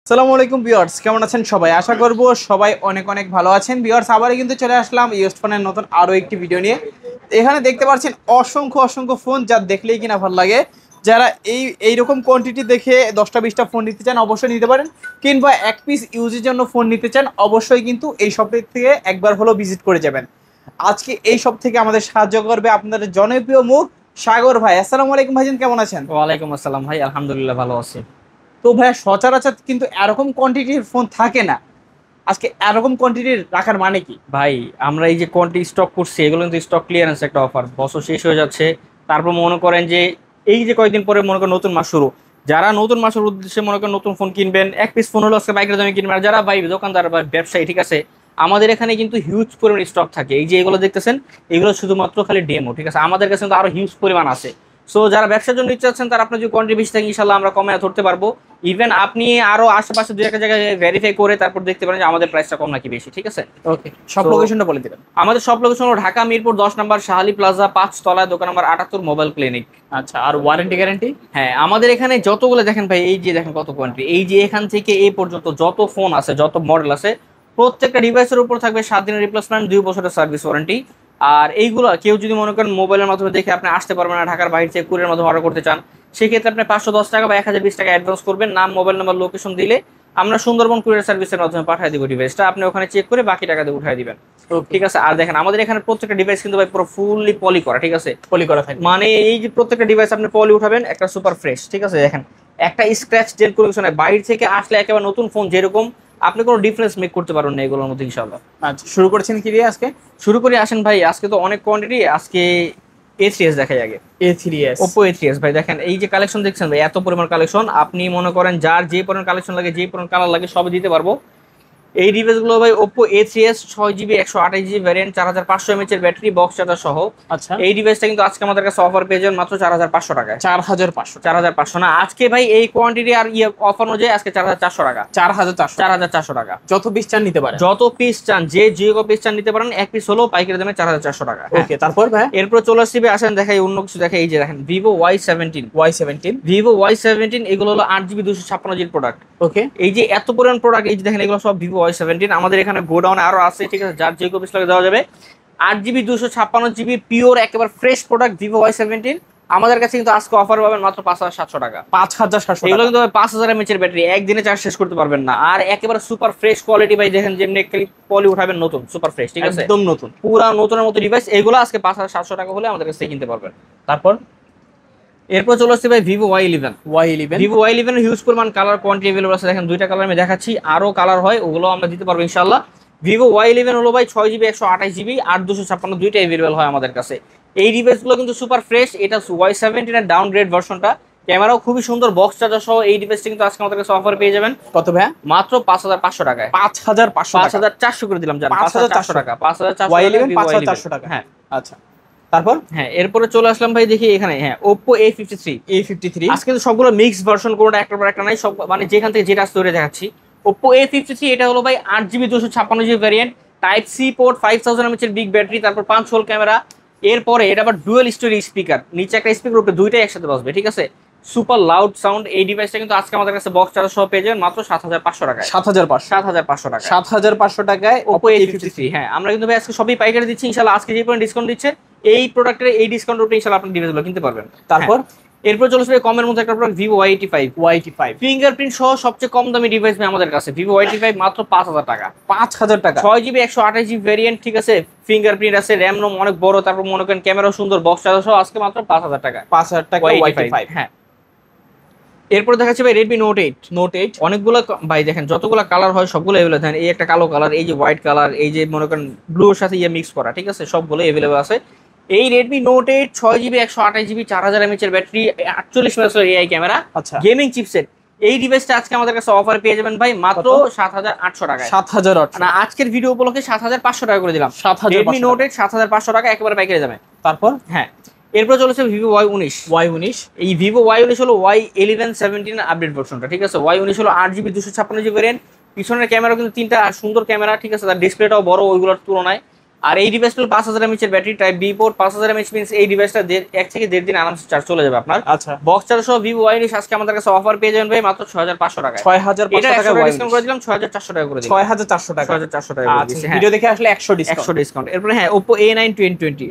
আসসালামু আলাইকুম ভিউয়ার্স, কেমন আছেন সবাই? আশা করব সবাই অনেক অনেক ভালো আছেন। ভিউয়ার্স, আবারও কিন্তু চলে আসলাম ইউজড ফোনের নতুন আরো একটি ভিডিও নিয়ে। এখানে দেখতে পাচ্ছেন অসংখ্য অসংখ্য ফোন, যা দেখলেই কিনা ভালো লাগে। যারা এইরকম কোয়ান্টিটি দেখে 10টা 20টা ফোন নিতে চান অবশ্যই নিতে পারেন, কিংবা এক পিস ইউজের জন্য ফোন নিতে চান অবশ্যই কিন্তু এই শপের থেকে একবার হলো ভিজিট করে যাবেন। আজকে এই শপ থেকে আমাদের সাহায্য করবে আপনাদের জনপ্রিয় মুখ সাগর ভাই। আসসালামু আলাইকুম ভাইজান, কেমন আছেন? ওয়ালাইকুম আসসালাম ভাই, আলহামদুলিল্লাহ ভালো আছি। তো ভাইয়া, সচরাচর কিন্তু এরকম কোয়ান্টিটির ফোন থাকে না। আজকে এরকম কোয়ান্টিটির রাখার মানে কি? ভাই আমরা এই যে কোয়ান্টিটি স্টক করছি এগুলো কিন্তু স্টক ক্লিয়ারেন্স একটা অফার, বছর শেষ হয়ে যাচ্ছে। তারপর মনে করেন যে এই যে কয়েকদিন পরে মনে করেন নতুন মাস শুরু, যারা নতুন মাসের উদ্দেশ্যে মনে করেন নতুন ফোন কিনবেন, এক পিস ফোন হলো আজকে বাইকের দামে কিনবেন। আর যারা ভাই দোকানদার বা ব্যবসায়ী, ঠিক আছে, আমাদের এখানে কিন্তু হিউজ পরিমাণ স্টক থাকে। এই যে এগুলো দেখতেছেন এগুলো শুধুমাত্র খালি ডেমো, ঠিক আছে, আমাদের কাছে কিন্তু আরো হিউজ পরিমাণ আছে। সো যারা ব্যবসার জন্য ইচ্ছা আছেন তারা আপনার যদি কোয়ান্টিটি বেশি থাকে ইনশাল্লাহ আমরা কমে ধরতে পারবো। ইভেন আপনি আরো আশেপাশে দু একটা জায়গায় ভেরিফাই করে তারপর দেখতে পারেন যে আমাদের প্রাইসটা কম নাকি বেশি, ঠিক আছে। ওকে, সব তো লোকেশনটা বলে দিবেন। আমাদের সব লোকেশন হলো ঢাকা মিরপুর 10 নম্বর শাহালি প্লাজা 5 তলায়, দোকান নম্বর 78, মোবাইল ক্লিনিক। আচ্ছা, আর ওয়ারেন্টি গ্যারান্টি? হ্যাঁ, আমাদের এখানে যতগুলো দেখেন ভাই, এই যে দেখেন কত কোয়ান্টিটি, এই যে এখান থেকে এই পর্যন্ত যত ফোন আছে, যত মডেল আছে, প্রত্যেকটা ডিভাইসের উপর থাকবে 7 দিনের রিপ্লেসমেন্ট, 2 বছরের সার্ভিস ওয়ারেন্টি। আর এইগুলো কেউ যদি মনে করেন মোবাইলের মাধ্যমে দেখে আপনি আসতে পারবেন না, ঢাকার বাইরে থেকে কুরিয়ার মাধ্যমে অর্ডার করতে চান, সেক্ষেত্রে আপনি 510 টাকা বা 1020 টাকা অ্যাডভান্স করবেন, নাম, মোবাইল নাম্বার, লোকেশন দিলে আমরা সুন্দরবন কুরিয়ার সার্ভিসের মাধ্যমে পাঠিয়ে দিব ডিভাইসটা। আপনি ওখানে চেক করে বাকি টাকা দিয়ে উঠিয়ে দিবেন, ঠিক আছে। আর দেখেন আমাদের এখানে প্রত্যেকটা ডিভাইস কিন্তু ভাই পুরো ফুললি পলি করা, ঠিক আছে, পলি করা থাকবে। মানে এই যে প্রত্যেকটা ডিভাইস আপনি পলি উঠাবেন একটা সুপার ফ্রেশ, ঠিক আছে। দেখেন একটা স্ক্র্যাচ জেল কোনো কিছু নাই, বাইরে থেকে আসলে একেবারে নতুন ফোন যেরকম, আপনি কোনো ডিফারেন্স মেক করতে পারবেন না এগুলোর মধ্যে ইনশাআল্লাহ। আচ্ছা, শুরু করছেন কি দিয়ে আজকে? শুরু করি আসেন ভাই, আজকে তো অনেক কোয়ান্টিটি, আজকে A3s দেখাই আগে। A3s। Oppo A3s ভাই দেখেন, এই যে কালেকশন দেখছেন ভাই, এত পরিমাণ কালেকশন, আপনি মনে করেন যার যে পরিমাণ কালেকশন লাগে, যে পরিমাণ কালার লাগে সবই দিতে পারবো। এই ডিভাইসগুলো ভাই Oppo A3s 6GB 128GB variant, 4500 mAh এর ব্যাটারি, বক্স চার্জার সহ। আচ্ছা, এই ডিভাইসটা কিন্তু আজকে আমাদের কাছে অফার পেয়ে যাবেন মাত্র 4500 টাকায়। 4500। 4500 না, আজকে ভাই এই কোয়ান্টিটি আর ইয়ে অফার অনুযায়ী আজকে 4400 টাকা। 4400। 4400 টাকা, যত পিস চান নিতে পারেন। যত পিস চান, যে পিস চান নিতে পারেন, এক পিস হলো পাইকারি দামে 4400 টাকা। ওকে, তারপর ভাই? এরপর চলে আসছি ভাই, আসেন দেখাই অন্য কিছু দেখাই। এই যে দেখেন Vivo Y17। Vivo Y17 এগুলো হলো 8GB 256GB প্রোডাক্ট। ওকে, এই যে এত পরিমাণ প্রোডাক্ট, এই যে দেখেন এগুলো সব Vivo Y17। আমাদের এখানে গোডাউনে আরো আছে, ঠিক আছে, যার যে পিস লাগে দেওয়া যাবে। 8GB 256GB পিওর একেবারে ফ্রেশ প্রোডাক্ট Vivo Y17 আমাদের কাছে কিন্তু আজকে অফার পাবেন মাত্র 5700 টাকা। 5700। এগুলো কিন্তু 5000 mAh এর ব্যাটারি, একদিনে চার্জ শেষ করতে পারবেন না। আর একেবারে সুপার ফ্রেশ কোয়ালিটি ভাই, দেখেন যেমনি পলি উঠাবেন নতুন, সুপার ফ্রেশ, ঠিক আছে, একদম নতুন, পুরা নতুনের মতো ডিভাইস। এগুলো আজকে 5700 টাকা হলে আমাদের কাছে কিনতে পারবেন। তারপর? এরপর চলে আসছে ভাই Vivo Y11। Y11। Vivo Y11 এর হিউজ পরিমাণ কালার কোয়ান্টিটি अवेलेबल আছে। দেখেন দুইটা কালার আমি দেখাচ্ছি, আরো কালার হয় ওগুলো আমরা দিতে পারবো ইনশাআল্লাহ। Vivo Y11 হলো ভাই 6GB 128GB 8256 দুইটা अवेलेबल হয় আমাদের কাছে। এই ডিভাইসগুলো কিন্তু সুপার ফ্রেশ। এটা Y17 এর ডাউনগ্রেড ভার্সনটা, ক্যামেরাও খুবই সুন্দর, বক্স চার্জার সহ। এই ডিভাইসটা কিন্তু আজকে আমাদের কাছে অফার পেয়ে যাবেন কত ভাই? মাত্র 5500 টাকায়। 5500। 5400 করে দিলাম, জান, 5400 টাকা। 5400 Y11 5400 টাকা। হ্যাঁ আচ্ছা, তারপর? হ্যাঁ, এরপরে চলে আসলাম ভাই, দেখি এখানে, হ্যাঁ, Oppo A53। আজকে কিন্তু সবগুলো মিক্স ভার্সন, কোনটা একটার পর একটা নাই, সব মানে যেখান থেকে যেটা তৈরি দেখাচ্ছি। Oppo A53 এটা হলো ভাই 8GB 256GB variant, type C port, 5000 mAh এর বিগ ব্যাটারি, তারপর 5 হোল ক্যামেরা। এরপরে এটা আবার ডুয়াল স্টোরি স্পিকার, নিচে একটা স্পিকার, উপরে দুইটাই একসাথে বসবে, ঠিক আছে, সুপার লাউড সাউন্ড। এই ডিভাইসটা কিন্তু আজকে আমাদের কাছে বক্স চার্জার সহ পেয়ে যাবেন মাত্র 7500 টাকায়। 7500 টাকা, 7500 টাকায় Oppo A53। হ্যাঁ, আমরা কিন্তু ভাই আজকে সবই পাইকারি দিচ্ছি ইনশাআল্লাহ। আজকে যে পরিমাণ ডিসকাউন্ট দিচ্ছে, এই প্রোডাক্টের এই ডিসকাউন্টের উপরে ইনশাআল্লাহ আপনি ডিভাইসগুলো কিনতে পারবেন। তারপর? এরপর চলে আসবে কমের মধ্যে একটা প্রোডাক্ট Vivo Y85। ফিঙ্গারপ্রিন্ট সহ সবচেয়ে কম দামি ডিভাইস ভাই আমাদের কাছে Vivo Y85 মাত্র 5000 টাকা। 5000 টাকা। 6GB 128GB ভেরিয়েন্ট, ঠিক আছে, ফিঙ্গারপ্রিন্ট আছে, র্যাম রোম অনেক বড়, তারপর মনে করেন ক্যামেরাও সুন্দর, বক্স চার্জার সহ আজকে মাত্র 5000 টাকা। 5000 টাকা Y85। হ্যাঁ, এরপর দেখাচ্ছি ভাই Redmi Note 8। অনেকগুলো ভাই দেখেন যতগুলো কালার হয় সবগুলো अवेलेबल। দেখেন এই একটা কালো কালার, এই যে হোয়াইট কালার, এই যে মনে করেন ব্লুর সাথে ইয়ে মিক্স করা, ঠিক আছে, সবগুলো अवेलेबल আছে। এই Redmi Note 8 6GB 128GB 4000 mAh এর ব্যাটারি, 48 মেগাপিক্সেল এআই ক্যামেরা, আচ্ছা, গেমিং চিপসেট। এই ডিভাইসটা আজকে আমাদের কাছে অফার পেয়ে যাবেন ভাই মাত্র 7800 টাকায়। 7800 না, আজকের ভিডিও উপলক্ষে 7500 টাকা করে দিলাম। 7500 Redmi Note 8 7500 টাকা একেবারে পাইকারি দামে। তারপর? হ্যাঁ, এরপর চলেছে Vivo Y19। এই Vivo Y19 হলো Y11 17 আপডেট ভার্সনটা, ঠিক আছে। Y19 হলো 8GB 256GB ভ্যারিয়েন্ট, পিছনের ক্যামেরা কিন্তু তিনটা সুন্দর ক্যামেরা, ঠিক আছে, তার ডিসপ্লেটাও বড় ওইগুলোর তুলনায়। আর এই ডিভাইসটা 5000 mAh এর battery, type B port, 5000 mAh means এই ডিভাইসটা 1 থেকে 1.5 দিন আরামসে চার্জ চলে যাবে আপনার। আচ্ছা, বক্স চার্জ সহ ভিভো ওয়াই19 আজকে আমাদের কাছে অফার পেয়ে যাবেন ভাই মাত্র 6500 টাকায়। 6500 টাকা ডিসকাউন্ট করে দিলাম, 6400 টাকা করে দিলাম। 6400 টাকা, 6400 টাকা করে দিচ্ছি। ভিডিও দেখে আসলে 100 ডিসকাউন্ট। 100 ডিসকাউন্ট। এরপরে হ্যাঁ Oppo A9 2020,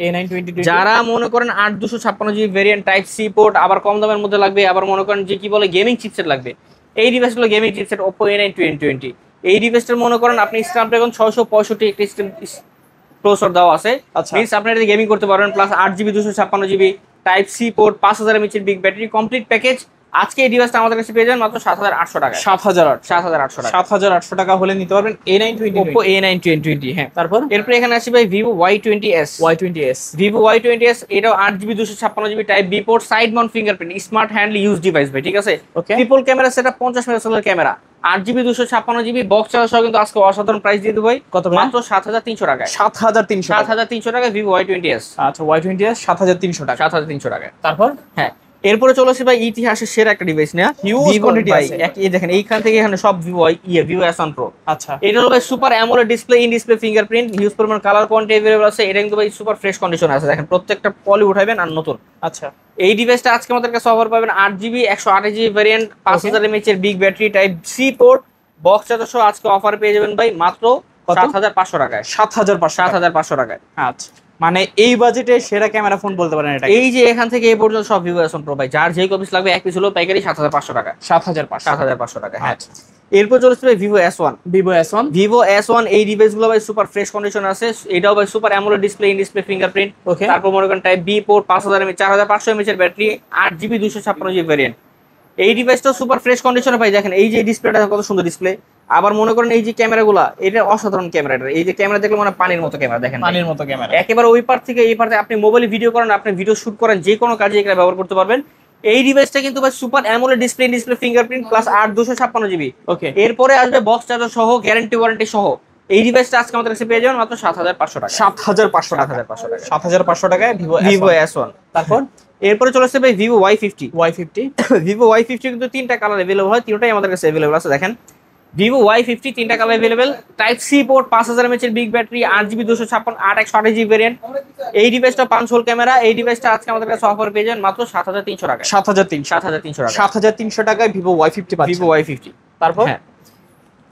যারা মনে করেন 8256 GB variant, type C port, আবার কম দামের মধ্যে লাগবে, আবার মনে করেন যে কি বলে গেমিং চিপসেট লাগবে, এই ডিভাইসগুলো গেমিং চিপসেট Oppo A9 2020। এই ডিভাইসটার মনে করেন আপনি স্ন্যাপড্রাগন 665 একটা প্রসেসর দেওয়া আছে, আচ্ছা, মিন্স আপনি এটা গেমিং করতে পারবেন, plus 8GB 256GB type C port, 5000 mAh এর বিগ ব্যাটারি, কমপ্লিট প্যাকেজ। আজকে এই ডিভাইসটা আমাদের কাছে পেয়ে যাবেন মাত্র 7800 টাকা। 7800 টাকা, 7800 টাকা হলে নিতে পারবেন A9 2020, Oppo A9 2020। হ্যাঁ, তারপর এরপরে এখানে আসি ভাই Vivo Y20s। Vivo Y20s এটাও 8GB 256GB type B port, side mount fingerprint, smart handily use device ভাই, ঠিক আছে। ওকে, ট্রিপল ক্যামেরা সেটআপ, 50 মেগাপিক্সেলের camera, 8GB 256GB box charge সহ কিন্তু আজকে অসাধারণ প্রাইস দিয়ে দেব ভাই। কত? মাত্র 7300 টাকায়। 7300 টাকা Vivo Y20s। আচ্ছা, Y20s 7300 টাকা, 7300 টাকায়। তারপর হ্যাঁ, এরপরে চলে আসি ভাই ইতিহাসের সেরা একটা ডিভাইস না, হিউজ কোয়ান্টিটি আছে। এই দেখেন এইখান থেকে এখানে সব Vivo S1 Pro। আচ্ছা, এটা হলো ভাই super AMOLED display, in display fingerprint, huge পরিমাণ কালার কোয়ান্টিটি अवेलेबल আছে। এটা কিন্তু ভাই সুপার ফ্রেশ কন্ডিশনে আছে, দেখেন প্রত্যেকটা পলি উঠাবেন আর নতুন। আচ্ছা, এই ডিভাইসটা আজকে আমাদের কাছে অফার পাবেন 8GB 128GB ভেরিয়েন্ট, 5000 mAh এর big battery, type C port, box charge সহ আজকে অফার পেয়ে যাবেন ভাই মাত্র 7500 টাকায়। 7500 টাকায়। আচ্ছা, মানে এই বাজেটে সেরা ক্যামেরা ফোন বলতে পারেন এটা। এই যে এখান থেকে এই পর্যন্ত সব Vivo S1 Pro ভাই, যার যেই কপিস লাগবে এক পিস হলো পাইকারি 7500 টাকা। 7500 টাকা। হ্যাঁ, আচ্ছা, এরপর চলে আসছে Vivo S1। Vivo S1 এই ডিভাইসগুলো ভাই সুপার ফ্রেশ কন্ডিশন আছে। এটাও ভাই super AMOLED display, in display fingerprint, okay, তারপর মনে করেন type B port, 5000 mAh 4500 mAh এর ব্যাটারি, 8GB 256GB ভেরিয়েন্ট। এই ডিভাইসটা সুপার ফ্রেশ কন্ডিশনে ভাই, দেখেন এই যে ডিসপ্লেটা কত সুন্দর ডিসপ্লে। আবার মনে করেন এই যে ক্যামেরাগুলো, এটা অসাধারণ ক্যামেরা। এই যে ক্যামেরা দেখলে মনে পানির মতো ক্যামেরা, দেখেন পানির মতো ক্যামেরা, একেবারে ওই পার থেকে এই পারে আপনি মোবাইলে ভিডিও করেন, আপনি ভিডিও শুট করেন, যে কোনো কাজে এটা ব্যবহার করতে পারবেন। এই ডিভাইসটা কিন্তু ভাই super AMOLED display fingerprint plus 8256GB। ওকে, এরপরে আসবে বক্স চার্জার সহ, গ্যারান্টি ওয়ারেন্টি সহ। এই ডিভাইসটা আজকে আমাদের কাছে পেয়ে যাবেন মাত্র 7500 টাকা। 7500 টাকায় Vivo S1। তারপর এরপরে চলে আসছে ভাই Vivo Y50। Vivo Y50 কিন্তু তিনটা কালার अवेलेबल হয়, তিনটাই আমাদের কাছে अवेलेबल আছে। দেখেন Vivo Y50 তিনটা colour available, type C port, 5000 mAh এর big battery, 8GB 256 128GB variant. এই ডিভাইসটা 5 হোল ক্যামেরা। এই ডিভাইসটা আজকে আমাদের কাছে অফার পেয়ে যাবেন মাত্র 7300 টাকা। 7300 টাকা। 7300 টাকায় Vivo Y50 পাচ্ছেন। Vivo Y50। তারপর হ্যাঁ,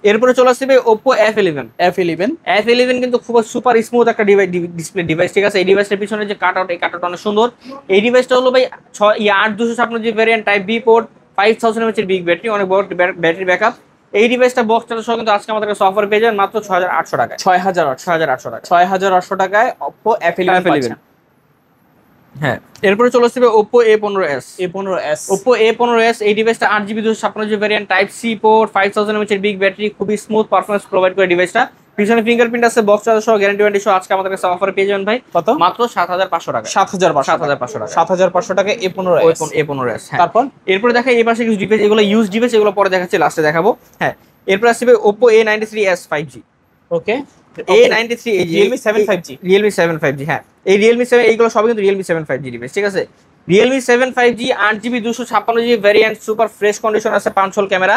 এরপরে চলে আসছে ভাই Oppo F11 কিন্তু খুব সুপার স্মুথ একটা ডিসপ্লে ডিভাইস, ঠিক আছে। এই ডিভাইসের পিছনে যে কাটআউট, এই কাটআউট অনেক সুন্দর। এই ডিভাইসটা হলো ভাই 8256GB variant, type B port, 5000 mAh এর বিগ ব্যাটারি, অনেক বড় ব্যাটারি ব্যাকআপ। এই ডিভাইসটা বক্স চার্জার সহ কিন্তু আজকে আমাদের কাছে অফার পেয়ে যাবেন মাত্র 6800 টাকায়। 6800 টাকা, 6800 টাকায় Oppo F11 পাচ্ছেন। হ্যাঁ, এরপরে চলে আসছে Oppo A15s। Oppo A15s এই ডিভাইসটা 8GB 256GB variant, type C port, 5000 mAh এর বিগ ব্যাটারি, খুবই স্মুথ পারফরম্যান্স প্রোভাইড করে ডিভাইসটা। পিছনে ফিঙ্গারপ্রিন্ট আছে, বক্স চার্জার সহ, গ্যারান্টি ওয়ারেন্টি সহ আজকে আমাদের কাছে অফার পেয়ে যাবেন ভাই কত? মাত্র 7500 টাকা। 7500 টাকা A15s। তারপর এরপরে দেখা এই পাশে কিছু ডিভাইস, এগুলো ইউজ ডিভাইস, এগুলো পরে দেখাচ্ছি, লাস্টে দেখাবো। হ্যাঁ, এরপর আসবে Oppo A93s 5G। ওকে, A93 Realme 7 5G। হ্যাঁ, এই Realme 7 এইগুলো সবই কিন্তু Realme 7 5G ডিভাইস, ঠিক আছে। Realme 7 5G 8GB 256GB variant, super fresh condition আছে, 5 হোল ক্যামেরা।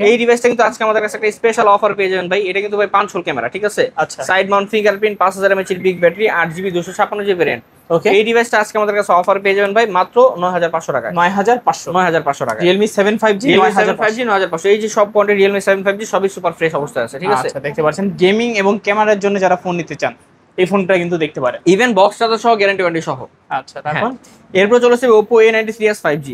এই ডিভাইসটা কিন্তু আজকে আমাদের কাছে একটা স্পেশাল অফার পেয়ে যাবেন ভাই। এটা কিন্তু ভাই 5 হোল ক্যামেরা, ঠিক আছে। আচ্ছা, সাইড মাউন্ট ফিঙ্গারপ্রিন্ট, 5000 mAh এর big battery, 8GB 256GB variant. Okay, এই ডিভাইসটা আজকে আমাদের কাছে অফার পেয়ে যাবেন ভাই মাত্র 9500 টাকা। 9500 টাকা। Realme 7 5G 9500। এই যে সব কোয়ান্টিটি Realme 7 5G সবই সুপার ফ্রেশ অবস্থায় আছে, ঠিক আছে। আচ্ছা, দেখতে পাচ্ছেন গেমিং এবং ক্যামেরার জন্য যারা ফোন নিতে চান এই ফোনটা কিন্তু দেখতে পারেন, ইভেন বক্স চার্জার সহ, গ্যারান্টি ওয়ারেন্টি সহ। আচ্ছা, তারপর এরপর চলে আসছে Oppo A93s 5G।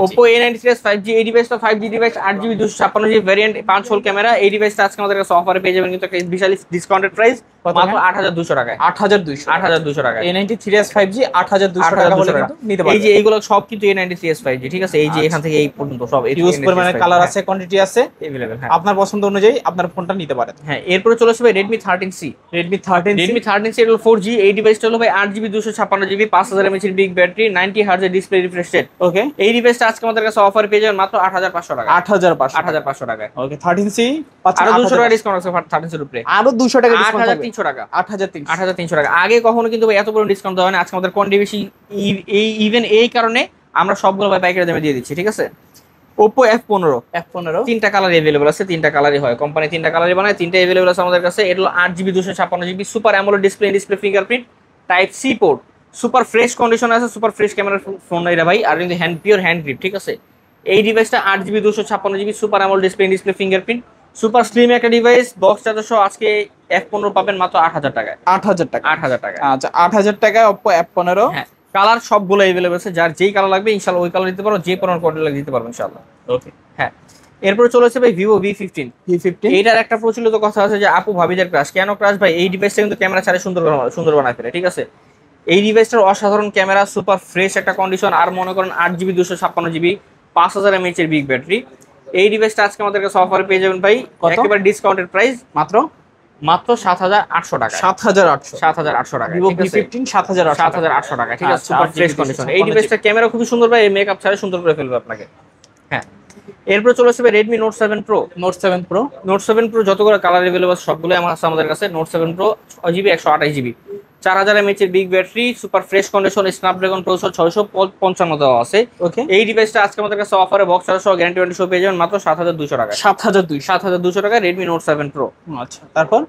Oppo A93s 5G এই ডিভাইসটা 5G device, 8GB 256GB variant, 5 whole camera. এই ডিভাইসটা আজকে আমাদের কাছে অফারে পেয়ে যাবেন কিন্তু একটা বিশাল ডিসকাউন্টেড প্রাইস মাত্র 8200 টাকায়। 8200 টাকায় A93s 5G 8200 টাকা হলে কিন্তু নিতে পারবেন। এই যে এইগুলো সব কিন্তু A93s 5G, ঠিক আছে। এই যে এখান থেকে এই পর্যন্ত সব ইউজ পরিমাণে কালার আছে, কোয়ান্টিটি আছে अवेलेबल। হ্যাঁ, আপনার পছন্দ অনুযায়ী আপনার ফোনটা নিতে পারেন। হ্যাঁ, এরপরে চলে আসবে Redmi 13C। Redmi 13C এটা হলো 4G। এই ডিভাইসটা হলো ভাই 8GB 256GB, 5000 mAh এর বিগ ব্যাটারি, 90Hz এর ডিসপ্লে রিফ্রেশ রেট। ওকে, এই ডিভাইসটা আজকে আমাদের কাছে অফার পেয়ে যাবেন মাত্র 8500 টাকা। 8500 টাকায়। ওকে, 13C পাচ্ছেন আরো 200 টাকা ডিসকাউন্ট আছে 13 এর উপরে, আরো 200 টাকা ডিসকাউন্ট 8300 টাকা। 8300 টাকা। আগে কখনো কিন্তু ভাই এত বড় ডিসকাউন্ট দেওয়া হয় না। আজকে আমাদের কোয়ান্টিটি বেশি, এই ইভেন এই কারণে আমরা সবগুলো ভাই পাইকারি দামে দিয়ে দিচ্ছি, ঠিক আছে। Oppo F15 F15 তিনটা কালার अवेलेबल আছে, তিনটা কালারই হয়, কোম্পানি তিনটা কালারই বানায়, তিনটা अवेलेबल আছে আমাদের কাছে। এটা হলো 8GB 256GB super AMOLED display fingerprint type C port, super fresh condition আছে, সুপার ফ্রেশ ক্যামেরার ফোন এটা ভাই, আর কিন্তু পিওর হ্যান্ড গ্রিপ, ঠিক আছে। এই ডিভাইসটা 8GB 256GB super AMOLED display fingerprint super slim একটা ডিভাইস, বক্স চার্জার সহ আজকে F15 পাবেন মাত্র 8000 টাকায়। 8000 টাকা। 8000 টাকা। আচ্ছা 8000 টাকায় Oppo F15। হ্যাঁ, কালার সবগুলো अवेलेबल আছে, যার যেই কালার লাগবে ইনশাআল্লাহ ওই কালার দিতে পারো, যে পরিমাণ কোয়ান্টিটি লাগে দিতে পারবো ইনশাআল্লাহ। ওকে। হ্যাঁ, এরপরে চলে আসছে ভাই Vivo V15। V15 এইটার একটা প্রচলিত কথা আছে যে আপু ভাবিদের ক্রাশ, কেন ক্রাশ ভাই? এই ডিভাইসটা কিন্তু ক্যামেরা ছাড়া সুন্দর বানায় ফেলে, ঠিক আছে। এই ডিভাইসটার অসাধারণ ক্যামেরা, সুপার ফ্রেশ একটা কন্ডিশন, আর মনে করেন 8GB 256GB 5000 mAh এর বিগ ব্যাটারি। এই ডিভাইসটা আজকে আমাদের কাছে অফারে পেয়ে যাবেন ভাই, একেবারে ডিসকাউন্টেড প্রাইস মাত্র 7800 টাকা। 7800 টাকা, Vivo ঠিক আছে। V15 7800 টাকা, ঠিক আছে, আচ্ছা, সুপার ফ্রেশ 8GB কন্ডিশন। এই ডিভাইসটার ক্যামেরা খুবই সুন্দর ভাই, মেকআপ ছাড়া সুন্দর করে ফেলবে আপনাকে। হ্যাঁ, এরপর চলে আসবে Redmi Note 7 Pro। Note 7 Pro যতগুলো কালার अवेलेबल সবগুলো আছে আমাদের কাছে। Note 7 Pro 6GB 128GB 4000 mAh এর big battery, super fresh condition, Snapdragon processor 655 দেওয়া আছে। ওকে। এই ডিভাইসটা আজকে আমাদের কাছে অফারে বক্স চার্জার সহ গ্যারান্টি ওয়ারেন্টি সহ পেয়ে যাবেন মাত্র 7200 টাকা। 7200 টাকা Redmi Note 7 Pro। আচ্ছা, তারপর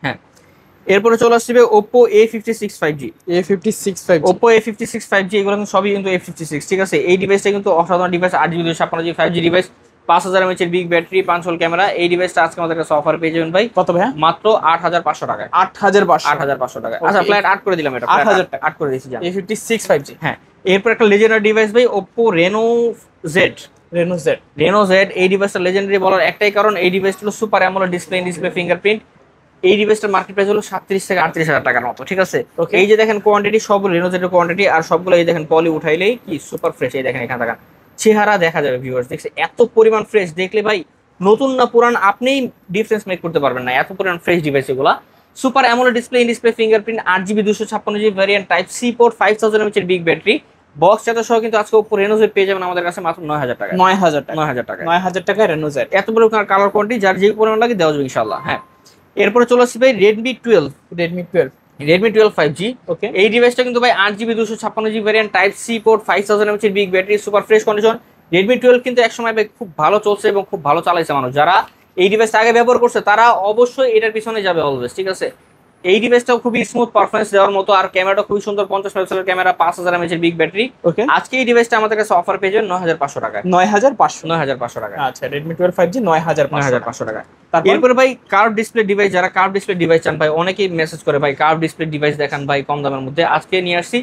হ্যাঁ, এরপরে চলে আসবে Oppo A56 5G। Oppo A56 5G এগুলো কিন্তু সবই কিন্তু A56, ঠিক আছে। এই ডিভাইসটা কিন্তু অসাধারণ device, 8GB 256GB 5G device, 5000 mAh এর বিগ ব্যাটারি, 5 হোল ক্যামেরা। এই ডিভাইসটা আজকে আমাদের কাছে অফার পেয়ে যাবেন ভাই কত ভাই? মাত্র 8500 টাকায়। 8500 টাকা। আচ্ছা, ফ্ল্যাট 8 করে দিলাম, এটা 8000 টাকা 8 করে দিয়েছি জান। A56 5G। হ্যাঁ, এরপর একটা লেজেন্ডারি ডিভাইস ভাই, Oppo Reno Z। Reno Z এই ডিভাইসটা লেজেন্ডারি বলার একটাই কারণ, এই ডিভাইসটা হলো সুপার অ্যামোলেড ডিসপ্লে ফিঙ্গারপ্রিন্ট। এই ডিভাইসটার মার্কেট প্রাইস হলো 37 থেকে 38 হাজার টাকার মতো, ঠিক আছে। এই যে দেখেন কোয়ান্টিটি, সব Reno Z এর কোয়ান্টিটি, আর সবগুলো এই দেখেন পলি উঠাইলেই কি সুপার ফ্রেশ। এই দেখেন এখানে থাকা চেহারা দেখা যাবে ভিউয়ার্স, দেখছে এত পরিমাণ ফ্রেশ, দেখলে ভাই নতুন না পুরান আপনিই ডিফারেন্স মেক করতে পারবেন না, এত পরিমাণ ফ্রেশ ডিভাইস এগুলা। Super AMOLED display fingerprint, 8GB 256GB variant, type C port, 5000 mAh এর বিগ ব্যাটারি, বক্স চার্জার সহ কিন্তু আজকে Oppo Reno Z পেয়ে যাবেন আমাদের কাছে মাত্র 9000 টাকা। 9000 টাকায় Reno Z। এত বড় কালার কোয়ান্টিটি, যার যে পরিমাণ লাগে দেওয়া যাবে ইনশাআল্লাহ। হ্যাঁ, এরপরে চলে আসছে ভাই Redmi 12 5G। ওকে। এই ডিভাইসটা কিন্তু ভাই 8GB 256GB variant, type C port, 5000 mAh এর big battery, super fresh condition. Redmi 12 কিন্তু একসময় ভাই খুব ভালো চলছে এবং খুব ভালো চালাইছে মানুষ, যারা এই ডিভাইসটা আগে ব্যবহার করছে তারা অবশ্যই এটার পিছনে যাবে অলওয়েজ, ঠিক আছে। এই ডিভাইসটাও খুবই স্মুথ পারফরম্যান্স দেওয়ার মতো, আর ক্যামেরাটা খুবই সুন্দর, 50 মেগাপিক্সেলের ক্যামেরা, 5000 mAh এর বিগ ব্যাটারি। ওকে। আজকে এই ডিভাইসটা আমাদের কাছে অফার পেয়ে যাবেন 9500 টাকায়। 9500 টাকা। আচ্ছা, Redmi 12 5G 9500 টাকা। এরপর ভাই কার্ভ ডিসপ্লে ডিভাইস, যারা কার্ভ ডিসপ্লে ডিভাইস চান ভাই, অনেকেই মেসেজ করে ভাই কার্ভ ডিসপ্লে ডিভাইস দেখান ভাই কম দামের মধ্যে। আজকে নিয়ে আসছি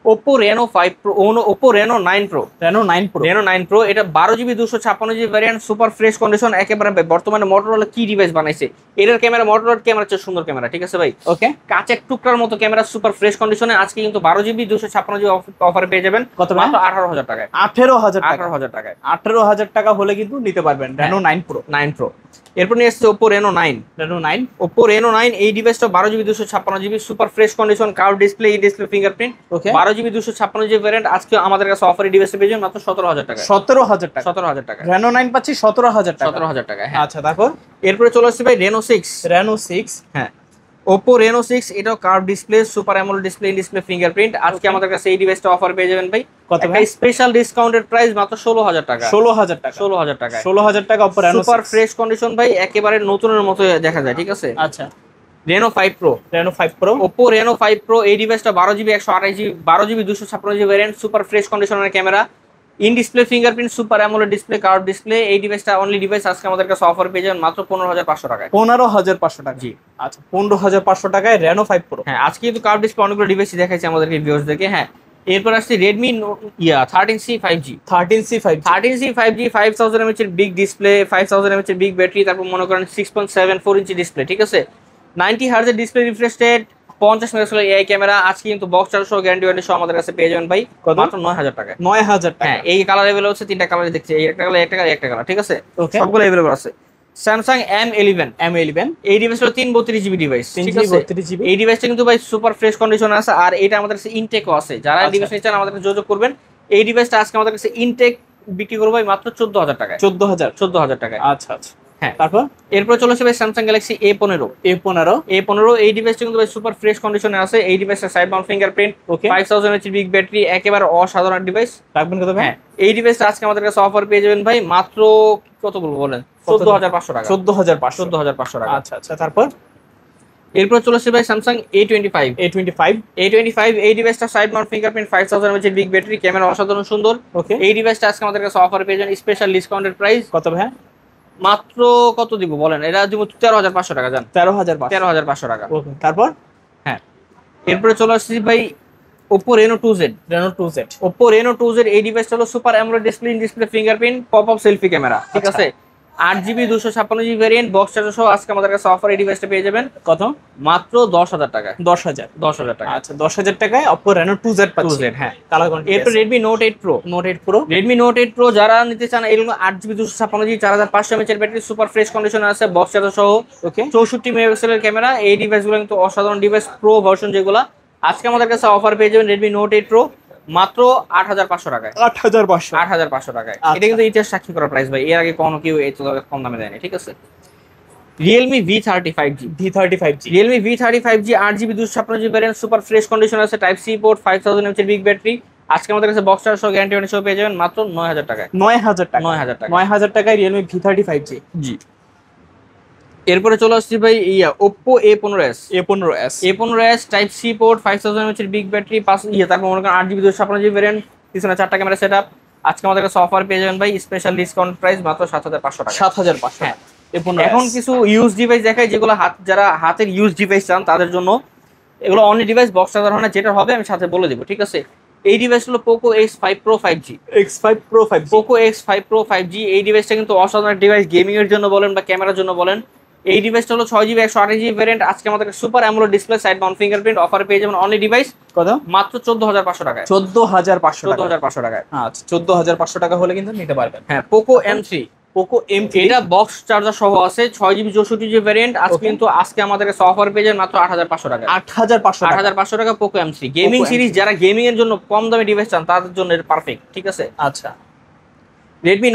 Oppo Reno 5 Pro, Oppo Reno 9 Pro। Reno 9 Pro এটা 12GB 256GB variant, super fresh condition, একেবারে বর্তমানে Motorola কি ডিভাইস বানাইছে, এটার ক্যামেরা Motorola ক্যামেরা চেয়ে সুন্দর ক্যামেরা, ঠিক আছে ভাই। ওকে। কাচের টুকরার মতো ক্যামেরা, সুপার ফ্রেশ কন্ডিশনে আজকে কিন্তু 12GB 256GB অফারে পেয়ে যাবেন কত? মাত্র 18000 টাকায়। 18000 টাকায়। 18000 টাকা হলে কিন্তু নিতে পারবেন Reno 9 Pro। এরপর নিয়ে আসছে Oppo Reno 9। Oppo Reno 9 এই ডিভাইসটা 12GB 256GB super fresh condition, curve display, display fingerprint, 12GB 256GB variant. আজকে আমাদের কাছে অফারে ডিভাইসে পেয়ে যাবেন মাত্র 17000 টাকা। 17000 টাকা। Reno 9 পাচ্ছি 17000 টাকা। 17000 টাকা। হ্যাঁ। আচ্ছা, তারপর এরপরে চলে আসছে ভাই Reno 6। হ্যাঁ, Oppo Reno 6 এটাও curve display, super AMOLED display fingerprint. আজকে আমাদের কাছে এই ডিভাইসটা অফার পেয়ে যাবেন ভাই কত ভাই? স্পেশাল ডিসকাউন্টেড প্রাইস মাত্র 16000 টাকা। 16000 টাকা। 16000 টাকা Oppo Reno super fresh condition ভাই, একেবারে নতুনের মতো দেখা যায়, ঠিক আছে। আচ্ছা, Reno 5 Pro। Oppo Reno 5 Pro এই ডিভাইসটা 12GB 128GB 12GB 256GB variant, super fresh কন্ডিশনের camera, in display fingerprint, super AMOLED display, curve display. এই ডিভাইসটা অনলি ডিভাইস আজকে আমাদের কাছে অফার পেয়ে যাবেন মাত্র 15500 টাকায়। 15500 টাকা। জি। আচ্ছা, 15500 টাকায় Reno 5 Pro। হ্যাঁ, আজকে কিন্তু কার্ভ ডিসপ্লে অনেকগুলো ডিভাইসই দেখাইছে আমাদেরকে ভিউয়ার্সদেরকে। হ্যাঁ, এরপর আসছে Redmi 13C 5G। 13C 5G 5000 mAh এর বিগ ডিসপ্লে, 5000 mAh এর বিগ ব্যাটারি, তারপর মনে করেন 6.74 ইঞ্চি ডিসপ্লে, ঠিক আছে। 90 Hz এর ডিসপ্লে রিফ্রেশ রেট, 50 মেগাপিক্সেলের এআই ক্যামেরা। আজকে কিন্তু বক্স চার্জার সহ গ্যারান্টি ওয়ারেন্টি সহ আমাদের কাছে পেয়ে যাবেন ভাই মাত্র 9000 টাকায়। 9000 টাকা। হ্যাঁ, এই কালার अवेलेबल হচ্ছে, তিনটা কালার দেখছি, এই একটা কালার, ঠিক আছে। ওকে। সবগুলো अवेलेबल আছে। Samsung M11 এই ডিভাইস হলো 332GB ডিভাইস, ঠিক আছে। 332GB। এই ডিভাইসটা কিন্তু ভাই সুপার ফ্রেশ কন্ডিশন আছে, আর এটা আমাদের কাছে ইনটেকও আছে। যারা ডিভাইস নিতে চান আমাদের কাছে যোগাযোগ করবেন। এই ডিভাইসটা আজকে আমাদের কাছে ইনটেক বিক্রি করবো ভাই মাত্র 14000 টাকায়। 14000 টাকায়। আচ্ছা। হ্যাঁ তারপর এরপর চলে আসবে স্যামসাং গ্যালাক্সি A15 এই ডিভাইসটা কিন্তু সুপার ফ্রেশ কন্ডিশনে আছে। এই ডিভাইসের সাইড মাউন্ট ফিঙ্গারপ্রিন্ট, ওকে 5000 mAh বিগ ব্যাটারি, একেবারে অসাধারণ ডিভাইস। রাখবেন কত ভাই? হ্যাঁ এই ডিভাইসটা আজকে আমাদের কাছে অফার পেয়ে যাবেন ভাই মাত্র কত বলবো বলেন, 14500 টাকা। 14500 টাকা। আচ্ছা আচ্ছা, তারপর এরপর চলে আসছে ভাই স্যামসাং A25 এই ডিভাইসটা side mount fingerprint, 5000 mAh big battery, camera অসাধারণ সুন্দর। ওকে এই ডিভাইসটা আজকে আমাদের কাছে অফার পেয়ে যাবেন স্পেশাল ডিসকাউন্টেড প্রাইস কত ভাই? মাত্র কত দিব বলেন, এটা দিব 13500 টাকা। জান 13500 13500 টাকা। ওকে তারপর হ্যাঁ এরপরে চলে আসছি ভাই Oppo Reno 2Z। Oppo Reno 2Z এই ডিভাইসটা হলো super AMOLED display, in display fingerprint, pop up selfie camera, ঠিক আছে। 8GB 256GB variant, box charger সহ আজকে আমাদের কাছে অফার এই ডিভাইসটা পেয়ে যাবেন কত? মাত্র 10000 টাকা। 10000 টাকা। আচ্ছা 10000 টাকায় Oppo Reno 2Z পাচ্ছেন। 2Z হ্যাঁ। কালার কোয়ান্টিটি এরপর Redmi Note 8 Pro। Redmi Note 8 Pro যারা নিতে চান, এগুলো 8GB 256GB 4500 mAh এর ব্যাটারি, সুপার ফ্রেশ কন্ডিশনে আছে, বক্স চার্জার সহ, ওকে 64 মেগাপিক্সেলের ক্যামেরা। এই ডিভাইসগুলো কিন্তু অসাধারণ ডিভাইস, প্রো ভার্সন যেগুলো। আজকে আমাদের কাছে অফার পেয়ে যাবেন Redmi Note 8 Pro মাত্র 8500 টাকায়। 8500 টাকায়। আচ্ছা। এটা কিন্তু ইতিহাস সাক্ষী করা প্রাইস ভাই, এর আগে কখনো কেউ এত কম দামে দেয়নি, ঠিক আছে। Realme V35G। Realme V35G 8GB 256GB variant, super fresh condition আছে, type C port, 5000 mAh big battery. আজকে আমাদের কাছে বক্স চার্জার সহ গ্যারান্টি ওয়ারেন্টি সহ পেয়ে যাবেন মাত্র 9000 টাকায়। 9000 টাকা 9000 টাকায় Realme V35G। জি। এরপরে চলে আসছি ভাই Oppo A15s। A15s type C port, 5000 mAh big battery, তারপর মনে করেন 8GB 256GB ভ্যারিয়েন্ট, পিছনে 4টা ক্যামেরা সেটআপ। আজকে আমাদের কাছে অফার পেয়ে যাবেন ভাই স্পেশাল ডিসকাউন্ট প্রাইস মাত্র 7500 টাকা। 7500 হ্যাঁ। এখন কিছু ইউজ ডিভাইস দেখাই, যেগুলো যারা হাতের ইউজ ডিভাইস চান তাদের জন্য। এগুলো অনলি ডিভাইস, বক্স চার্জার হয় না, যেটা হবে আমি সাথে বলে দেবো, ঠিক আছে। এই ডিভাইস হলো Poco X5 Pro 5G। Poco X5 Pro 5G এই ডিভাইসটা কিন্তু অসাধারণ ডিভাইস, গেমিং এর জন্য বলেন বা ক্যামেরার জন্য বলেন। এই ডিভাইসটা হলো 6GB 128GB ভ্যারিয়েন্ট। আজকে আমাদের super AMOLED display, side mount fingerprint, offer পেয়ে যাবেন অনলি ডিভাইস কত? মাত্র 14500 টাকায়। 14500 টাকায়। আচ্ছা 14500 টাকা হলে কিন্তু নিতে পারবেন। হ্যাঁ Poco M3। এটা বক্স চার্জার সহ আছে, 6GB 64GB ভ্যারিয়েন্ট। আজকে আমাদের কাছে অফার পেয়ে যাবেন মাত্র 8500 টাকা। 8500 টাকা Poco M3। গেমিং সিরিজ, যারা গেমিং এর জন্য কম দামে ডিভাইস চান তাদের জন্য এটা পারফেক্ট, ঠিক আছে। আচ্ছা Redmi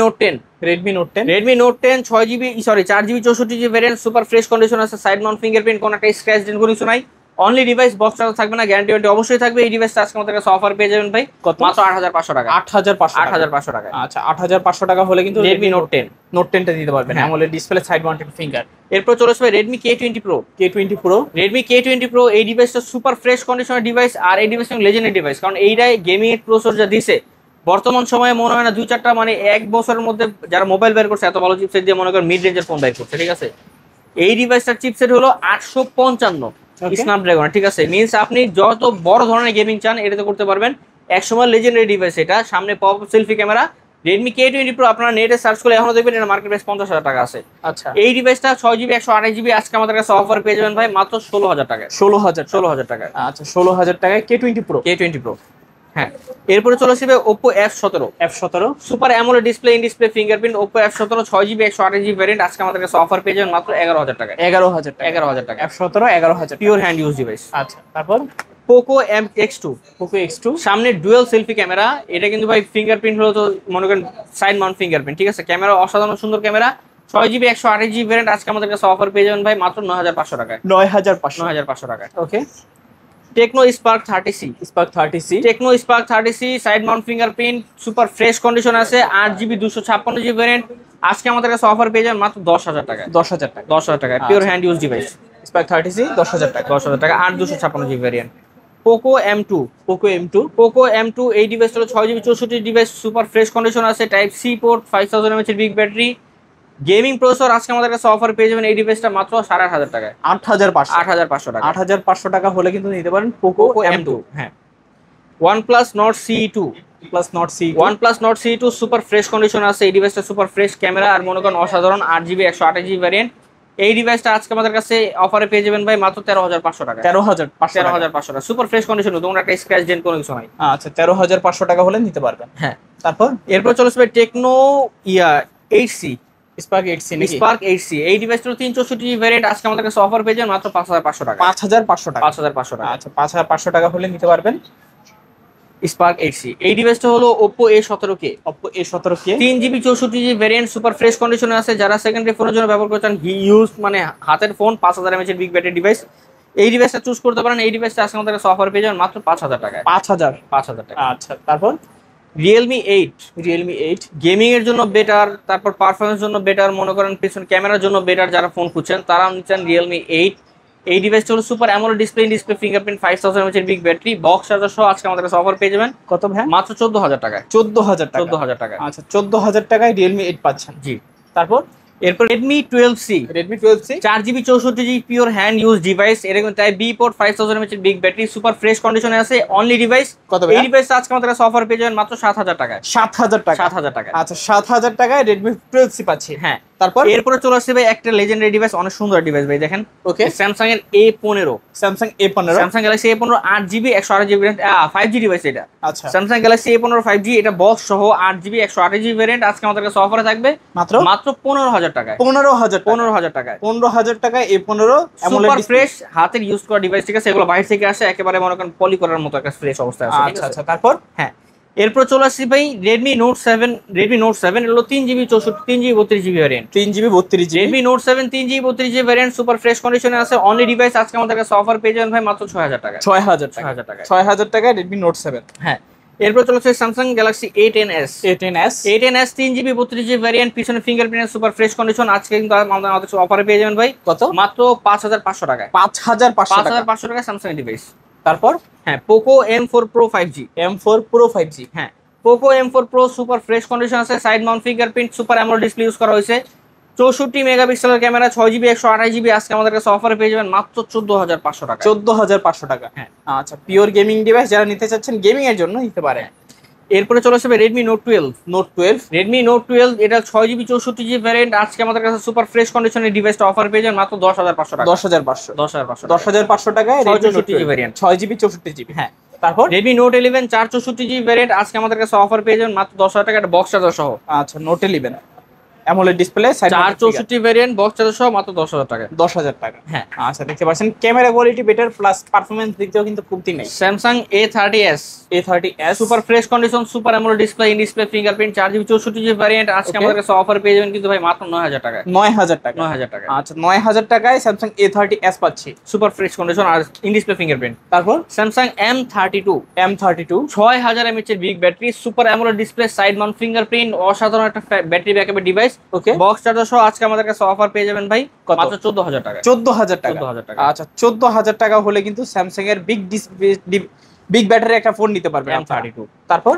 Note 10 4GB 64GB variant, super fresh condition আছে, সাইড মাউন্ট ফিঙ্গারপ্রিন্ট, কোনো একটা স্ক্র্যাচ ডেন্ট কোনো কিছু নাই। অনলি ডিভাইস, বক্স চার্জার থাকবে না, গ্যারান্টি ওয়ারেন্টি অবশ্যই থাকবে। এই ডিভাইসটা আজকে আমাদের কাছে অফার পেয়ে যাবেন ভাই কত? মাত্র 8500 টাকা। 8500 টাকা। আচ্ছা 8500 টাকা হলে কিন্তু Redmi Note 10 টা দিতে পারবেন AMOLED display, side mounted finger. এরপর চলে আসবে Redmi K20 Pro। Redmi K20 Pro এই ডিভাইসটা সুপার ফ্রেশ কন্ডিশনের ডিভাইস, আর এই ডিভাইসটা লেজেন্ডারি ডিভাইস, কারণ এইটাই গেমিং এর প্রসেসর যা দিছে বর্তমান সময়ে মনে হয় না 2-4টা, মানে এক বছরের মধ্যে যারা মোবাইল বের করছে এত ভালো চিপসেট দিয়ে মনে করেন মিড রেঞ্জের ফোন বের করছে, ঠিক আছে। এই ডিভাইসটার চিপসেট হলো 855 স্ন্যাপড্রাগন, ঠিক আছে। মিন্স আপনি যত বড় ধরনের গেমিং চান এটাতে করতে পারবেন। একসময় লেজেন্ডারি ডিভাইস এটা, সামনে pop selfie camera. Redmi K20 Pro আপনারা নেটে সার্চ করলে এখনো দেখবেন এটা মার্কেট প্রাইস 50000 টাকা আছে। আচ্ছা এই ডিভাইসটা 6GB 128GB আজকে আমাদের কাছে অফার পেয়ে যাবেন ভাই মাত্র 16000 টাকা। 16000 টাকা। আচ্ছা 16000 টাকায় K20 Pro। হ্যাঁ এরপরে চলে আসবে Oppo F17 super AMOLED display, in display fingerprint, Oppo F17 6GB 128GB variant. আজকে আমাদের কাছে অফার পেয়ে যাবেন মাত্র 11000 টাকা। 11000 টাকা। F17 11000 pure hand use device. আচ্ছা তারপর Poco X2 সামনে ডুয়াল সেলফি ক্যামেরা। এটা কিন্তু ভাই ফিঙ্গারপ্রিন্ট হলো তো মনে করেন সাইড মাউন্ট ফিঙ্গারপ্রিন্ট, ঠিক আছে। ক্যামেরা অসাধারণ সুন্দর ক্যামেরা, 6GB 128GB ভ্যারিয়েন্ট। আজকে আমাদের কাছে অফার পেয়ে যাবেন ভাই মাত্র 9500 টাকায়। 9500 টাকায়। ওকে Tecno Spark 30C side mount fingerprint, super fresh condition আছে, 8GB 256GB ভ্যারিয়েন্ট। আজকে আমাদের কাছে অফার পেয়ে যাবেন মাত্র 10000 টাকা। 10000 টাকা pure hand use device. Spark 30C 10000 টাকা 8 256GB ভ্যারিয়েন্ট। Poco M2 এই ডিভাইস হলো 6GB 64GB device, super fresh condition আছে, type C port, 5000 mAh big battery, gaming processor. আজকে আমাদের কাছে অফার পেয়ে যাবেন এই ডিভাইসটা মাত্র 8500 টাকায়। 8500 টাকা। 8500 টাকা হলে কিন্তু নিতে পারেন Poco M2। হ্যাঁ OnePlus Nord CE2 super fresh condition আছে। এই ডিভাইসটা সুপার ফ্রেশ ক্যামেরা আর মনে করেন অসাধারণ, 8GB 128GB ভ্যারিয়েন্ট। এই ডিভাইসটা আজকে আমাদের কাছে অফারে পেয়ে যাবেন ভাই মাত্র 13500 টাকা। 13500 টাকা সুপার ফ্রেশ কন্ডিশন, তোমরা একটা স্ক্র্যাচ ডেন্ট কোনো কিছু নাই। আচ্ছা 13500 টাকা হলে নিতে পারবেন। হ্যাঁ তারপর এরপর চলে আসবে Tecno 8C Spark 8C নাকি? Spark 8C এই ডিভাইসটা 364GB ভ্যারিয়েন্ট। আজকে আমাদের কাছে অফার পেয়ে যাবেন মাত্র 5500 টাকা। 5500 টাকা। 5500 টাকা। আচ্ছা 5500 টাকা হলে নিতে পারবেন। Spark 8C। এই ডিভাইসটা হলো Oppo A17K। Oppo A17K 3GB 64GB variant, super fresh কন্ডিশনে আছে। যারা সেকেন্ডারি ফোনের জন্য ব্যবহার করছেন, ইউজ মানে হাতের ফোন, 5000 mAh এর বিগ ব্যাটারি ডিভাইস, এই ডিভাইসটা চুজ করতে পারেন। এই ডিভাইসটা আজকে আমাদের কাছে অফার পেয়ে যাবেন মাত্র 5000 টাকায়। 5000 টাকা। আচ্ছা, তারপর Realme 8 Realme 8 গেমিং এর জন্য বেটার, তারপর পারফরমেন্সের জন্য বেটার, মনে করেন পিছন ক্যামেরার জন্য বেটার যারা ফোন খুঁজছেন তারা নিচ্ছেন Realme 8। এই ডিভাইসটা হলো super AMOLED display fingerprint, 5000 mAh এর বিগ ব্যাটারি, বক্স চার্জার সহ আজকে আমাদের কাছে অফার পেয়ে যাবেন কত ভাই? মাত্র 14000 টাকায়। 14000 টাকা। 14000 টাকা। আচ্ছা, 14000 টাকায় Realme 8 পাচ্ছেন। জি। তারপর এরপর Redmi 12C Redmi 12C 4GB 64GB pure hand use device, এরকম টাইপ বি পোর্ট, 5000 mAh এর বিগ ব্যাটারি, সুপার ফ্রেশ কন্ডিশনে আছে। অনলি ডিভাইস কত এই ডিভাইস আজকে আমাদের কাছে অফার পেয়ে যাবেন মাত্র 7000 টাকায়। 7000 টাকা। 7000 টাকা। আচ্ছা, 7000 টাকায় Redmi 12C পাচ্ছি। হ্যাঁ। তারপর এরপরে চলে আসছে ভাই একটা লেজেন্ডারি ডিভাইস, অনেক সুন্দর ডিভাইস ভাই, দেখেন। ওকে, স্যামসাং এর A15, Samsung A15, Samsung Galaxy A15 8GB 128GB 5G device এটা। আচ্ছা, স্যামসাং গ্যালাক্সি A15 5G, এটা বক্স সহ 8GB 128GB ভ্যারিয়েন্ট আজকে আমাদের কাছে অফারে থাকবে মাত্র 15000 টাকায়। 15000 টাকা। 15000 টাকায়। 15000 টাকায় A15 AMOLED super display। Fresh হাতের ইউজ করা ডিভাইস, ঠিক আছে, এগুলো বাইরে থেকে আসে একেবারে মনে করেন পলি করার মতো একটা ফ্রেশ অবস্থায় আছে। আচ্ছা আচ্ছা, তারপর হ্যাঁ। এরপর চলে আসছি ভাই Redmi Note 7। Redmi Note 7 হলো 3GB 32GB variant. 3GB 32GB Redmi Note 7 3GB 32GB variant, super fresh কন্ডিশনে আছে। অনলি ডিভাইস আজকে আমাদের কাছে অফার পেয়ে যাবেন ভাই মাত্র 6000 টাকা। 6000 টাকা। 6000 টাকা। 6000 টাকায় Redmi Note 7। হ্যাঁ। এরপর চলে আসছে Samsung Galaxy A10s। A10s 3GB 32GB variant, পিছনে ফিঙ্গারপ্রিন্ট, সুপার ফ্রেশ কন্ডিশন। আজকে কিন্তু আমাদের অফারে পেয়ে যাবেন ভাই কত? মাত্র 5500 টাকায়। 5500 টাকা। 5500 টাকা স্যামসাং ডিভাইস। তারপর হ্যাঁ, Poco M4 Pro 5G। M4 Pro 5G। হ্যাঁ, Poco M4 Pro super fresh condition আছে, side mount fingerprint, super AMOLED display use করা হয়েছে, 64 মেগাপিক্সেলের ক্যামেরা, 6GB 128GB আজকে আমাদের কাছে অফারে পেয়ে যাবেন মাত্র 14500 টাকা। 14500 টাকা। হ্যাঁ। আচ্ছা, পিওর গেমিং ডিভাইস যারা নিতে চাচ্ছেন গেমিং এর জন্য নিতে পারেন। এরপরে চলে আসবে Redmi Note 12। Note 12 Redmi Note 12 এটা 6GB 64GB ভ্যারিয়েন্ট, আজকে আমাদের কাছে সুপার ফ্রেশ কন্ডিশনের ডিভাইসটা অফার পেয়ে যাবেন মাত্র 10500 টাকা। 10500 10500 10500 টাকায় Redmi Note 64GB 12 variant. 6GB 64GB। হ্যাঁ। তারপর Redmi Note 11 464GB ভ্যারিয়েন্ট, আজকে আমাদের কাছে অফার পেয়ে যাবেন মাত্র 10000 টাকা, একটা বক্স চার্জার সহ। আচ্ছা, Note 11 AMOLED display, side 464 variant, box charger সহ মাত্র 10000 টাকা। 10000 টাকা। হ্যাঁ। আচ্ছা, দেখতে পাচ্ছেন camera quality better, plus performance দিক দিয়েও কিন্তু কমতি নেই। Samsung A30s A30s super fresh condition, super AMOLED display, in display fingerprint, 4GB 64GB variant আজকে Okay. আমাদের কাছে অফার পেয়ে যাবেন কিন্তু ভাই মাত্র 9000 টাকায়। 9000 টাকা। 9000 টাকা। আচ্ছা, 9000 টাকায় Samsung A30s পাচ্ছি। সুপার ফ্রেশ কন্ডিশন আর ইন ডিসপ্লে ফিঙ্গারপ্রিন্ট। তারপর Samsung M32 M32 6000 mAh এর big battery, super AMOLED display, side mount fingerprint, অসাধারণ একটা ব্যাটারি ব্যাকআপের ডিভাইস, ওকে, বক্স চার্জার সহ আজকে আমাদের কাছে অফার পেয়ে যাবেন ভাই কত? মাত্র 14000 টাকা। 14000 টাকা। 14000 টাকা। আচ্ছা, 14000 টাকা হলে কিন্তু স্যামসাং এর বিগ ব্যাটারি একটা ফোন নিতে পারবেন আপনারা। M32 তারপর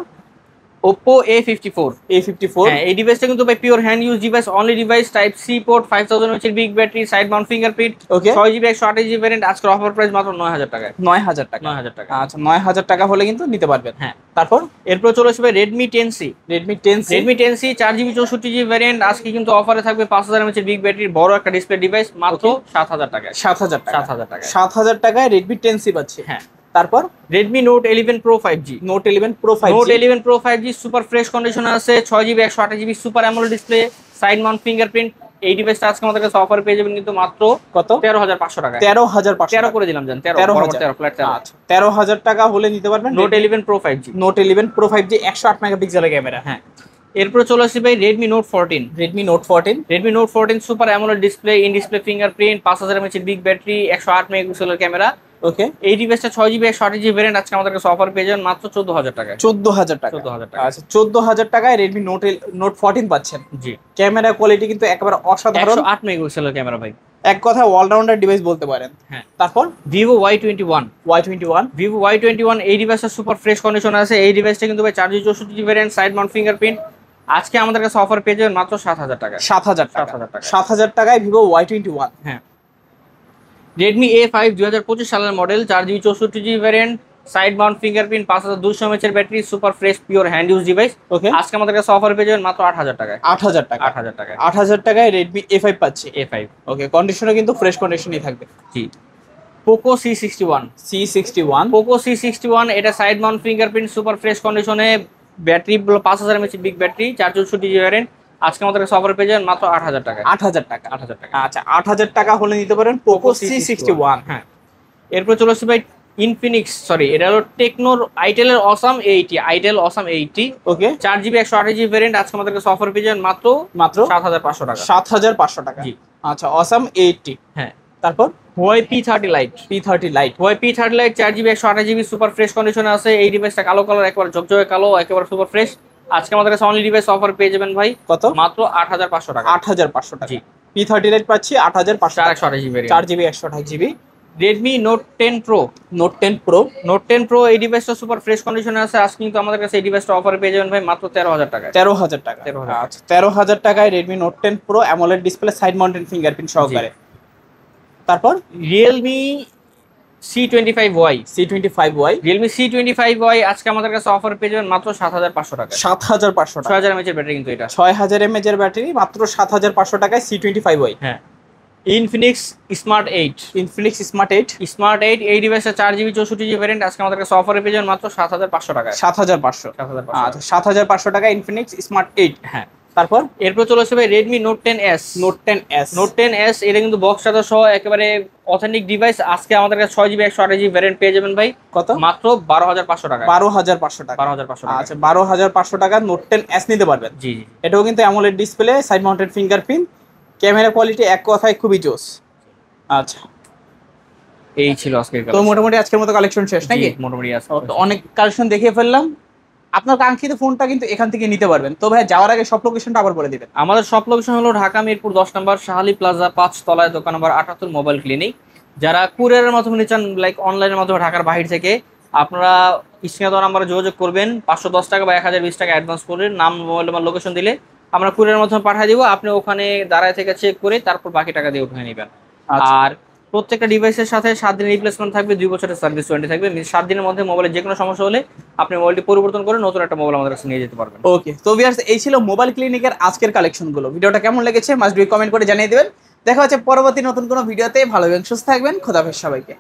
Oppo A54। A54 হ্যাঁ, এই ডিভাইসটা কিন্তু ভাই pure hand use device, only device, type C port, 5000 mAh এর big battery, side mount fingerprint, okay, 6GB 128GB variant আজকে অফার প্রাইস মাত্র 9000 টাকায়। 9000 টাকা। 9000 টাকা। আচ্ছা, 9000 টাকা হলে কিন্তু নিতে পারবেন। হ্যাঁ। তারপর এরপর চলে আসবে Redmi 10C। Redmi 10C Redmi 10C 4GB 64GB variant আজকে কিন্তু অফারে থাকবে, 5000 mAh এর বিগ ব্যাটারি, বড় একটা ডিসপ্লে ডিভাইস, মাত্র 7000 টাকায়। 7000 টাকা। 7000 টাকায়। 7000 টাকায় Redmi 10C পাচ্ছি। হ্যাঁ। তারপর Redmi Note 11 Pro 5G। Note 11 Pro 5G। Note 11 Pro 5G super fresh কন্ডিশনে আছে, 6GB 128GB super AMOLED display, side mount fingerprint. এই ডিভাইসটা আজকে আমাদের কাছে অফার পেয়ে যাবেন কিন্তু মাত্র কত? 13500 টাকায়। 13500 13 করে দিলাম জান, 13 ফ্ল্যাট 13। আচ্ছা, 13000 টাকা হলে নিতে পারবেন Note 11 Pro 5G। Note 11 Pro 5G 108 মেগাপিক্সেলের ক্যামেরা। হ্যাঁ। এরপর চলে আসি ভাই Redmi Note 14। Redmi Note 14 Redmi Note 14 super AMOLED display, in display fingerprint, 5000 mAh এর বিগ ব্যাটারি, 108 মেগাপিক্সেলের ক্যামেরা। ওকে, এই ডিভাইসটা 6GB 128GB ভ্যারিয়েন্ট আজকে আমাদের কাছে অফার পেয়ে যাবেন মাত্র 14000 টাকায়। 14000 টাকা। 14000 টাকা। আচ্ছা, 14000 টাকায় Redmi Note 14 পাচ্ছেন। জি। ক্যামেরা কোয়ালিটি কিন্তু একেবারে অসাধারণ, 108 মেগাপিক্সেলের ক্যামেরা ভাই, এক কথা অলরাউন্ডার ডিভাইস বলতে পারেন। হ্যাঁ। তারপর Vivo Y21। Y21 Vivo Y21 এই ডিভাইসটা সুপার ফ্রেশ কন্ডিশন আছে। এই ডিভাইসটা কিন্তু ভাই 4GB 64GB variant, side mount fingerprint আজকে আমাদের কাছে অফার পেয়ে যাবেন মাত্র 7000 টাকা। 7000 টাকা। 7000 টাকা। 7000 টাকায় Vivo Y21। হ্যাঁ। Redmi A5 2025 সালের model, 4GB 64GB variant, side mount fingerprint, 5200 mAh এর battery, super fresh pure hand use device ওকে, আজকে আমাদের কাছে অফার পেয়ে যাবেন মাত্র 8000 টাকায়। 8000 টাকা। 8000 টাকায়। 8000 টাকায় Redmi A5 পাচ্ছি। A5। ওকে, কন্ডিশনও কিন্তু ফ্রেশ কন্ডিশনই থাকবে। জি। Poco C61। C61 Poco C61 এটা side mount fingerprint, super fresh কন্ডিশনে, battery 5000 mAh big battery, 464GB variant আজকে আমাদের কাছে অফার পেয়ে যাবেন মাত্র 8000 টাকায়। 8000 টাকা। 8000 টাকা। আচ্ছা, 8000 টাকা হলে নিতে পারেন Poco C61। হ্যাঁ। এরপর চলে আসছে ভাই ইনফিনিক্স সরি এটা হলো টেকনোর আইটেলের অসাম 80 আইটেল অসাম 80 ওকে 4GB 128GB ভেরিয়েন্ট আজকে আমাদের কাছে অফার পেয়ে যাবেন মাত্র মাত্র 7500 টাকা। 7500 টাকা। জি আচ্ছা অসাম 80। হ্যাঁ তারপর Huawei P30 Lite P30 Lite। Huawei P30 Lite 4GB 128GB super fresh কন্ডিশনে আছে। এই ডিভাইসটা কালো কালার, একেবারে ঝকঝকে কালো, একেবারে সুপার ফ্রেশ। আজকে আমাদের কাছে অনলি ডিভাইস অফার পেয়ে যাবেন ভাই কত? মাত্র 8500 টাকা। 8500 টাকা। জি P30 Lite পাচ্ছি 8500 টাকা। 128GB variant. 4GB 128GB। Redmi Note 10 Pro Note 10 Pro। Note 10 Pro এই ডিভাইসটা সুপার ফ্রেশ কন্ডিশনে আছে। আজকে কিন্তু আমাদের কাছে এই ডিভাইসটা অফারে পেয়ে যাবেন ভাই মাত্র 13000 টাকা। 13000 টাকা। 13000 আচ্ছা 13000 টাকায় Redmi Note 10 Pro AMOLED display side mounted fingerprint সহকারে। তারপর Realme C25Y C25Y। Realme C25Y আজকে আমাদের কাছে অফার পেয়ে যাবেন মাত্র 7500 টাকা। 7500 টাকা। 6000 mAh এর ব্যাটারি কিন্তু এটা। 6000 mAh এর ব্যাটারি মাত্র 7500 টাকায় C25Y। হ্যাঁ Infinix Smart 8 Infinix Smart 8। Smart 8 এই ডিভাইসের 4GB 64GB ভেরিয়েন্ট আজকে আমাদের কাছে অফারে পেয়ে যাবেন মাত্র 7500 টাকায়। 7500। 7500 আচ্ছা 7500 টাকা Infinix Smart 8। হ্যাঁ তারপর এরপর চলে আসবে Redmi Note 10s Note 10s। Note 10s এটা কিন্তু বক্স চার্জার সহ একেবারে অথেন্টিক ডিভাইস। আজকে আমাদের কাছে 6GB 128GB ভেরিয়েন্ট পেয়ে যাবেন ভাই কত? মাত্র 12500 টাকা। 12500 টাকা। 12500 টাকা। আচ্ছা 12500 টাকা Note 10s নিতে পারবেন। জি জি এটাও কিন্তু AMOLED display side mounted fingerprint, camera quality এক কথায় খুবই জোস। আচ্ছা এই ছিল আজকের তো মোটামুটি আজকের মতো কালেকশন শেষ নাকি? মোটামুটি আছে। তো অনেক কালেকশন দেখিয়ে ফেললাম। আপনার কাঙ্ক্ষিত ফোনটা কিন্তু এখান থেকে নিতে পারবেন। তো ভাই যাওয়ার আগে সব লোকেশনটা আবার বলে দিবেন। আমাদের সব লোকেশন হলো ঢাকা মিরপুর 10 নম্বর শাহালি প্লাজা 5 তলায় দোকান নম্বর 78 মোবাইল ক্লিনিক। যারা কুরিয়ারের মাধ্যমে নিচ্ছেন লাইক অনলাইনের মাধ্যমে ঢাকার বাইরে থেকে আপনারা স্ক্রিনে দেওয়া নাম্বারে যোগাযোগ করবেন। 510 টাকা বা 1020 টাকা অ্যাডভান্স করবেন, নাম মোবাইল নাম্বার লোকেশন দিলে আমরা কুরিয়ারের মাধ্যমে পাঠিয়ে দিব। আপনি ওখানে দাঁড়ায় থেকে চেক করে তারপর বাকি টাকা দিয়ে উঠিয়ে নেবেন। আর প্রত্যেকটা ডিভাইসের সাথে 7 দিনের রিপ্লেসমেন্ট থাকবে, 2 বছরের সার্ভিস ওয়ারেন্টি থাকবে। 7 দিনের মধ্যে মোবাইলের যে কোনো সমস্যা হলে আপনি মোবাইলটি পরিবর্তন করে নতুন একটা মোবাইল আমাদের কাছে নিয়ে যেতে পারবেন। ওকে তো ভিউয়ার্স এই ছিল মোবাইল ক্লিনিকের আজকের কালেকশনগুলো। ভিডিওটা কেমন লেগেছে মাস্ট বি কমেন্ট করে জানিয়ে দিবেন। দেখা হচ্ছে পরবর্তী নতুন কোনো ভিডিওতে। ভালো এবং সুস্থ থাকবেন। খোদা হাফেজ সবাইকে।